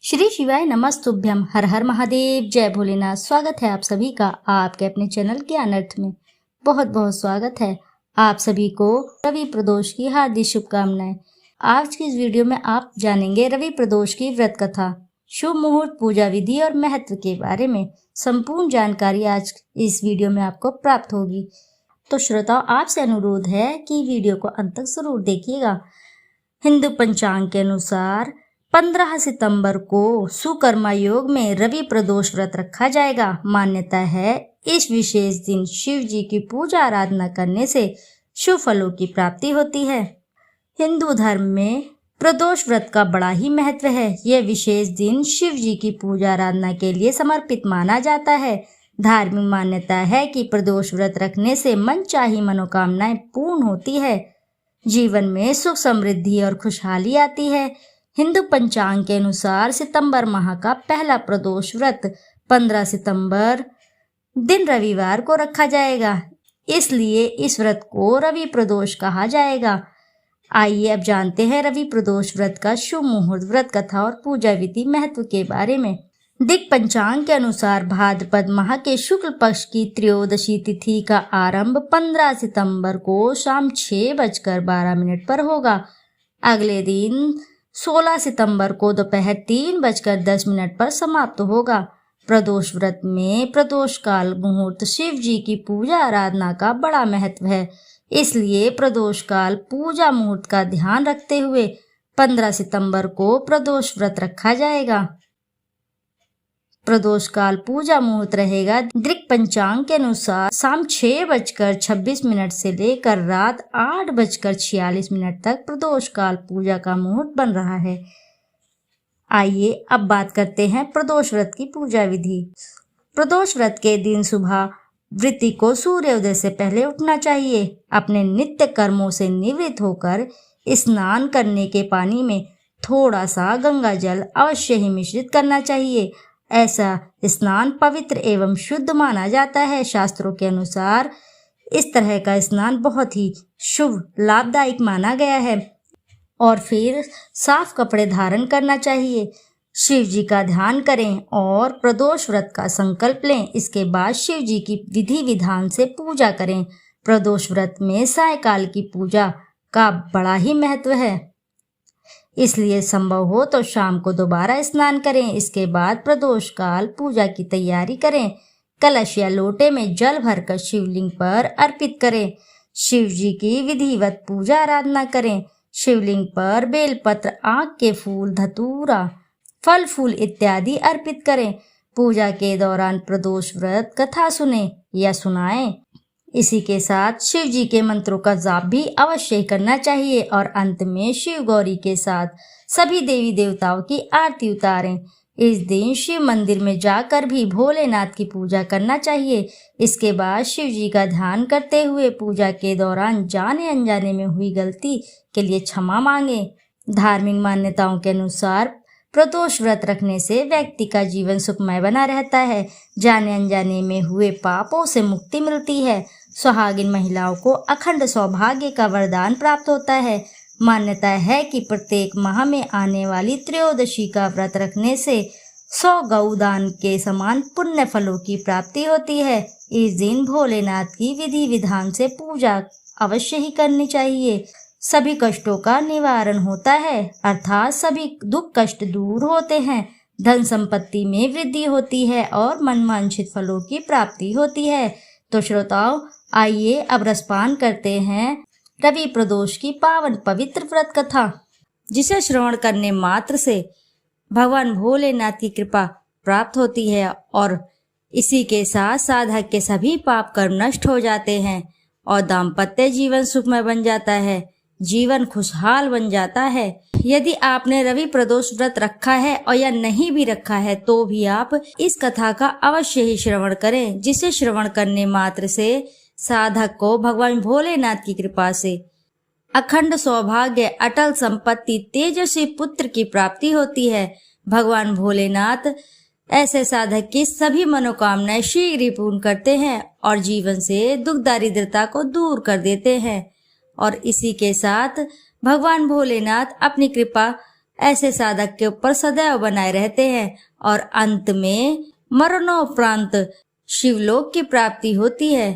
श्री शिवाय नमस्तुभ्यम। हर हर महादेव, जय भोलेनाथ। स्वागत है आप सभी का आपके अपने चैनल ज्ञान अर्थ में। बहुत बहुत स्वागत है आप सभी को रवि प्रदोष की हार्दिक शुभकामनाएं। आज की इस वीडियो में आप जानेंगे रवि प्रदोष की व्रत कथा, शुभ मुहूर्त, पूजा विधि और महत्व के बारे में संपूर्ण जानकारी आज इस वीडियो में आपको प्राप्त होगी। तो श्रोताओ, आपसे अनुरोध है कि वीडियो को अंत तक जरूर देखिएगा। हिंदू पंचांग के अनुसार 15 सितंबर को सुकर्मा योग में रवि प्रदोष व्रत रखा जाएगा। मान्यता है इस विशेष दिन शिव जी की पूजा आराधना करने से शुभ फलों की प्राप्ति होती है। हिंदू धर्म में प्रदोष व्रत का बड़ा ही महत्व है। यह विशेष दिन शिव जी की पूजा आराधना के लिए समर्पित माना जाता है। धार्मिक मान्यता है कि प्रदोष व्रत रखने से मनचाही मनोकामनाएं पूर्ण होती है, जीवन में सुख समृद्धि और खुशहाली आती है। हिंदू पंचांग के अनुसार सितंबर माह का पहला प्रदोष व्रत 15 सितंबर दिन रविवार को रखा जाएगा, इसलिए इस व्रत को रवि प्रदोष कहा जाएगा। आइए अब जानते हैं रवि प्रदोष व्रत का शुभ मुहूर्त, व्रत कथा और पूजा विधि महत्व के बारे में। दिक पंचांग के अनुसार भाद्रपद माह के शुक्ल पक्ष की त्रयोदशी तिथि का आरंभ 15 सितंबर को शाम 6:12 पर होगा। अगले दिन 16 सितंबर को दोपहर 3:10 पर समाप्त होगा। प्रदोष व्रत में प्रदोष काल मुहूर्त शिव जी की पूजा आराधना का बड़ा महत्व है, इसलिए प्रदोष काल पूजा मुहूर्त का ध्यान रखते हुए 15 सितंबर को प्रदोष व्रत रखा जाएगा। प्रदोष काल पूजा मुहूर्त रहेगा दृक पंचांग के अनुसार शाम 6:26 से लेकर रात 8:46 तक प्रदोष काल पूजा का मुहूर्त बन रहा है। आइए अब बात करते हैं प्रदोष व्रत की पूजा विधि। प्रदोष व्रत के दिन सुबह वृत्ति को सूर्योदय से पहले उठना चाहिए। अपने नित्य कर्मों से निवृत्त होकर स्नान करने के पानी में थोड़ा सा गंगा जल अवश्य ही मिश्रित करना चाहिए। ऐसा स्नान पवित्र एवं शुद्ध माना जाता है। शास्त्रों के अनुसार इस तरह का स्नान बहुत ही शुभ लाभदायक माना गया है। और फिर साफ कपड़े धारण करना चाहिए। शिव जी का ध्यान करें और प्रदोष व्रत का संकल्प लें। इसके बाद शिव जी की विधि विधान से पूजा करें। प्रदोष व्रत में सायंकाल की पूजा का बड़ा ही महत्व है, इसलिए संभव हो तो शाम को दोबारा स्नान करें। इसके बाद प्रदोष काल पूजा की तैयारी करें। कलश या लोटे में जल भरकर शिवलिंग पर अर्पित करें। शिव जी की विधिवत पूजा आराधना करें। शिवलिंग पर बेलपत्र, आक के फूल, धतूरा, फल फूल इत्यादि अर्पित करें। पूजा के दौरान प्रदोष व्रत कथा सुने या सुनाएं। इसी के साथ शिव जी के मंत्रों का जाप भी अवश्य करना चाहिए और अंत में शिव गौरी के साथ सभी देवी देवताओं की आरती उतारें। इस दिन शिव मंदिर में जाकर भी भोलेनाथ की पूजा करना चाहिए। इसके बाद शिव जी का ध्यान करते हुए पूजा के दौरान जाने अनजाने में हुई गलती के लिए क्षमा मांगे। धार्मिक मान्यताओं के अनुसार प्रदोष व्रत रखने से व्यक्ति का जीवन सुखमय बना रहता है। जाने अनजाने में हुए पापों से मुक्ति मिलती है। सुहागिन महिलाओं को अखंड सौभाग्य का वरदान प्राप्त होता है। मान्यता है कि प्रत्येक माह में आने वाली त्रयोदशी का व्रत रखने से 100 गौदान के समान पुण्य फलों की प्राप्ति होती है। इस दिन भोलेनाथ की विधि विधान से पूजा अवश्य ही करनी चाहिए। सभी कष्टों का निवारण होता है, अर्थात सभी दुख कष्ट दूर होते हैं। धन संपत्ति में वृद्धि होती है और मनवांछित फलों की प्राप्ति होती है। तो श्रोताओं, आइए अब रसपान करते हैं रवि प्रदोष की पावन पवित्र व्रत कथा, जिसे श्रवण करने मात्र से भगवान भोलेनाथ की कृपा प्राप्त होती है और इसी के साथ साधक के सभी पाप कर्म नष्ट हो जाते हैं और दाम्पत्य जीवन सुखमय बन जाता है, जीवन खुशहाल बन जाता है। यदि आपने रवि प्रदोष व्रत रखा है और या नहीं भी रखा है तो भी आप इस कथा का अवश्य ही श्रवण करें, जिसे श्रवण करने मात्र से साधक को भगवान भोलेनाथ की कृपा से अखंड सौभाग्य, अटल संपत्ति, तेजस्वी पुत्र की प्राप्ति होती है। भगवान भोलेनाथ ऐसे साधक की सभी मनोकामनाएं शीघ्र ही पूर्ण करते हैं और जीवन से दुख दारिद्रता को दूर कर देते हैं। और इसी के साथ भगवान भोलेनाथ अपनी कृपा ऐसे साधक के ऊपर सदैव बनाए रहते हैं और अंत में मरणोपरांत शिवलोक की प्राप्ति होती है।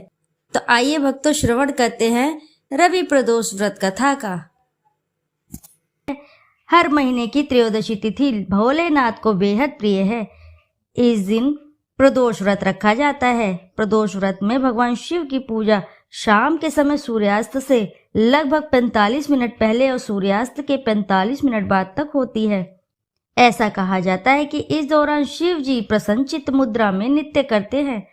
तो आइए भक्तों श्रवण करते हैं रवि प्रदोष व्रत कथा का। हर महीने की त्रयोदशी तिथि भोलेनाथ को बेहद प्रिय है। इस दिन प्रदोष व्रत रखा जाता है। प्रदोष व्रत में भगवान शिव की पूजा शाम के समय सूर्यास्त से लगभग 45 मिनट पहले और सूर्यास्त के 45 मिनट बाद तक होती है। ऐसा कहा जाता है कि इस दौरान शिव जी प्रसन्नचित्त मुद्रा में नृत्य करते हैं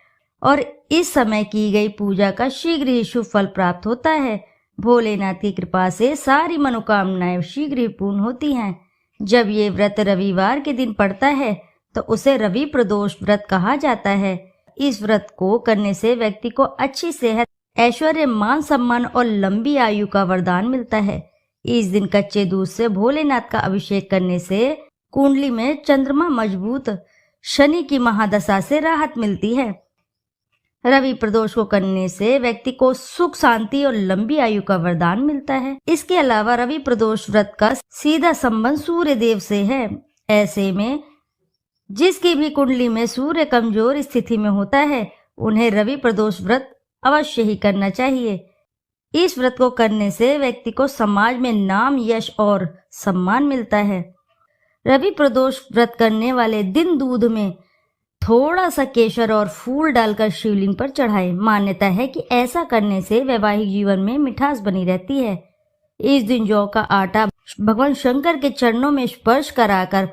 और इस समय की गई पूजा का शीघ्र ही शुभ फल प्राप्त होता है। भोलेनाथ की कृपा से सारी मनोकामनाएं शीघ्र ही पूर्ण होती हैं। जब ये व्रत रविवार के दिन पड़ता है तो उसे रवि प्रदोष व्रत कहा जाता है। इस व्रत को करने से व्यक्ति को अच्छी सेहत, ऐश्वर्य, मान सम्मान और लंबी आयु का वरदान मिलता है। इस दिन कच्चे दूध से भोलेनाथ का अभिषेक करने से कुंडली में चंद्रमा मजबूत, शनि की महादशा से राहत मिलती है। रवि प्रदोष को करने से व्यक्ति को सुख, शांति और लंबी आयु का वरदान मिलता है। इसके अलावा रवि प्रदोष व्रत का सीधा संबंध सूर्य देव से है। ऐसे में जिसकी भी कुंडली में सूर्य कमजोर स्थिति में होता है उन्हें रवि प्रदोष व्रत अवश्य ही करना चाहिए। इस व्रत को करने से व्यक्ति को समाज में नाम, यश और सम्मान मिलता है। रवि प्रदोष व्रत करने वाले दिन दूध में थोड़ा सा केसर और फूल डालकर शिवलिंग पर चढ़ाएं। मान्यता है कि ऐसा करने से वैवाहिक जीवन में मिठास बनी रहती है। इस दिन जौ का आटा भगवान शंकर के चरणों में स्पर्श कराकर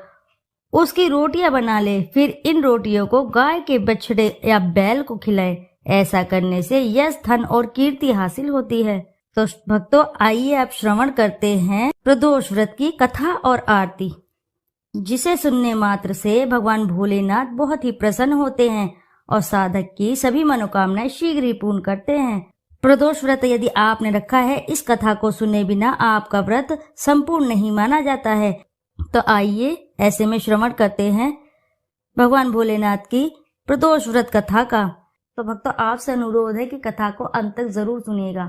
उसकी रोटियां बना ले, फिर इन रोटियों को गाय के बछड़े या बैल को खिलाएं। ऐसा करने से यश, धन और कीर्ति हासिल होती है। तो भक्तों आइए आप श्रवण करते हैं प्रदोष व्रत की कथा और आरती, जिसे सुनने मात्र से भगवान भोलेनाथ बहुत ही प्रसन्न होते हैं और साधक की सभी मनोकामनाएं शीघ्र ही पूर्ण करते हैं। प्रदोष व्रत यदि आपने रखा है, इस कथा को सुने बिना आपका व्रत संपूर्ण नहीं माना जाता है। तो आइए ऐसे में श्रवण करते हैं भगवान भोलेनाथ की प्रदोष व्रत कथा का। तो भक्तों आपसे अनुरोध है कि कथा को अंत तक जरूर सुनिएगा,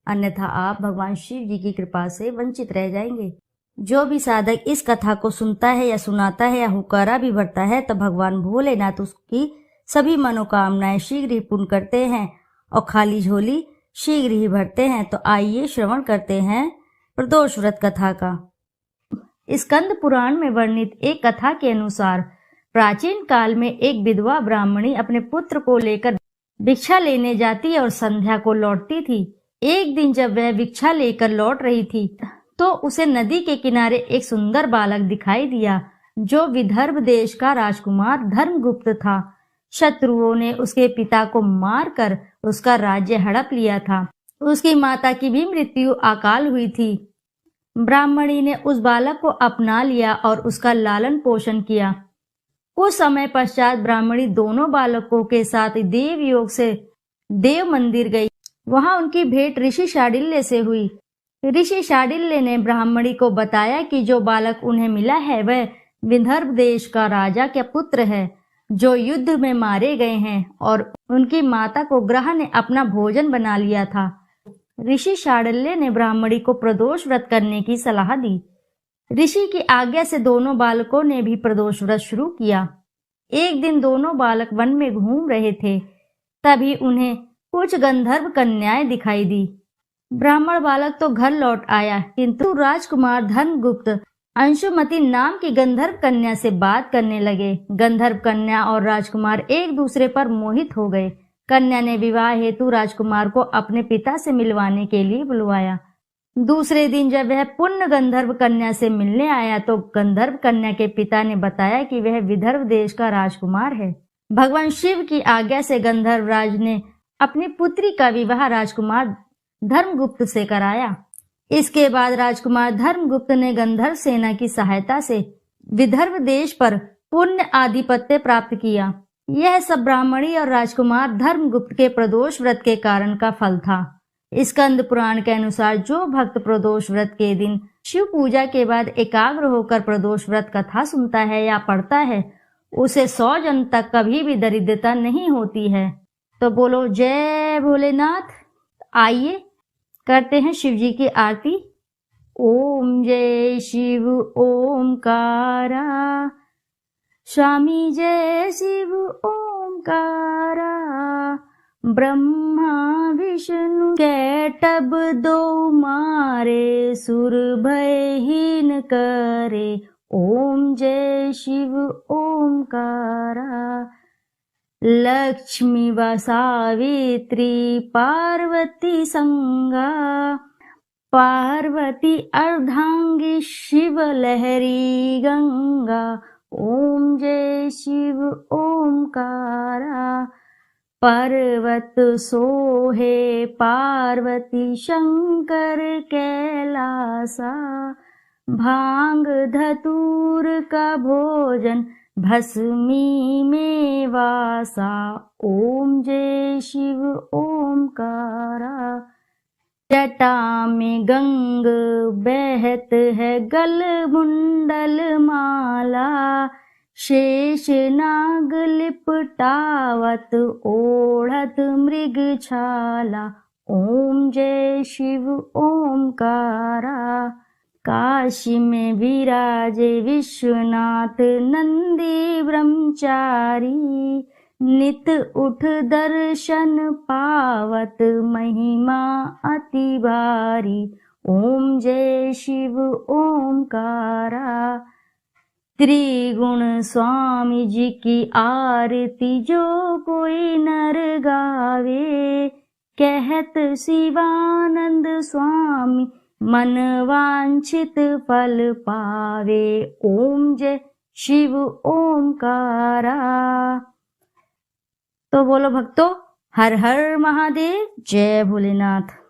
अन्यथा आप भगवान शिव जी की कृपा से वंचित रह जाएंगे। जो भी साधक इस कथा को सुनता है या सुनाता है या हुक्कारा भी भरता है तो भगवान भोलेनाथ उसकी सभी मनोकामनाएं शीघ्र ही पूर्ण करते हैं और खाली झोली शीघ्र ही भरते हैं। तो आइए श्रवण करते हैं प्रदोष व्रत कथा का। स्कंद पुराण में वर्णित एक कथा के अनुसार प्राचीन काल में एक विधवा ब्राह्मणी अपने पुत्र को लेकर भिक्षा लेने जाती और संध्या को लौटती थी। एक दिन जब वह भिक्षा लेकर लौट रही थी तो उसे नदी के किनारे एक सुंदर बालक दिखाई दिया जो विदर्भ देश का राजकुमार धर्मगुप्त था। शत्रुओं ने उसके पिता को मारकर उसका राज्य हड़प लिया था। उसकी माता की भी मृत्यु अकाल हुई थी। ब्राह्मणी ने उस बालक को अपना लिया और उसका लालन पोषण किया। कुछ समय पश्चात ब्राह्मणी दोनों बालकों के साथ देवयोग से देव मंदिर गई। वहां उनकी भेंट ऋषि शांडिल्य से हुई। ऋषि शांडिल्य ने ब्राह्मणी को बताया कि जो बालक उन्हें मिला है वह विदर्भ देश का राजा का पुत्र है जो युद्ध में मारे गए हैं और उनकी माता को ग्रह ने अपना भोजन बना लिया था। ऋषि शांडिल्य ने ब्राह्मणी को प्रदोष व्रत करने की सलाह दी। ऋषि की आज्ञा से दोनों बालकों ने भी प्रदोष व्रत शुरू किया। एक दिन दोनों बालक वन में घूम रहे थे, तभी उन्हें कुछ गंधर्व कन्याएं दिखाई दी। ब्राह्मण बालक तो घर लौट आया, किंतु राजकुमार धर्मगुप्त अंशुमति नाम की गंधर्व कन्या से बात करने लगे। गंधर्व कन्या और राजकुमार एक दूसरे पर मोहित हो गए। कन्या ने विवाह हेतु राजकुमार को अपने पिता से मिलवाने के लिए बुलवाया। दूसरे दिन जब वह पुण्य गंधर्व कन्या से मिलने आया तो गंधर्व कन्या के पिता ने बताया कि वह विदर्भ देश का राजकुमार है। भगवान शिव की आज्ञा से गंधर्व राज ने अपनी पुत्री का विवाह राजकुमार धर्मगुप्त से कराया। इसके बाद राजकुमार धर्मगुप्त ने गंधर्व सेना की सहायता से विदर्भ देश पर पुण्य आधिपत्य प्राप्त किया। यह सब ब्राह्मणी और राजकुमार धर्मगुप्त के प्रदोष व्रत के कारण का फल था। स्कंद पुराण के अनुसार जो भक्त प्रदोष व्रत के दिन शिव पूजा के बाद एकाग्र होकर प्रदोष व्रत कथा सुनता है या पढ़ता है उसे 100 जन्म तक कभी भी दरिद्रता नहीं होती है। तो बोलो जय भोलेनाथ। आइए करते हैं शिव जी की आरती। ओम जय शिव ओमकारा, स्वामी जय शिव ओमकारा। ब्रह्मा विष्णु कैटब दो मारे, सुर भयहीन करे। ओम जय शिव ओमकारा। लक्ष्मी व सावित्री पार्वती संगा, पार्वती अर्धांगी शिव लहरी गंगा। ओम जय शिव ओमकारा। पर्वत सोहे पार्वती शंकर कैलासा, भांग धतूर का भोजन भस्मी में वासा। ओम जय शिव ओमकारा। जटा में गंग बहत है, गल मुंडल माला, शेष नाग लिपटावत ओढ़त मृग छाला। ओम जय शिव ओमकारा। काशी में विराजे विश्वनाथ नंदी ब्रह्मचारी, नित उठ दर्शन पावत महिमा अति भारी। ओम जय शिव ओमकारा। त्रिगुण स्वामी जी की आरती जो कोई नर गावे, कहत शिवानंद स्वामी मन वांछित फल पावे। ओम जय शिव ओमकारा। तो बोलो भक्तों, हर हर महादेव, जय भोलेनाथ।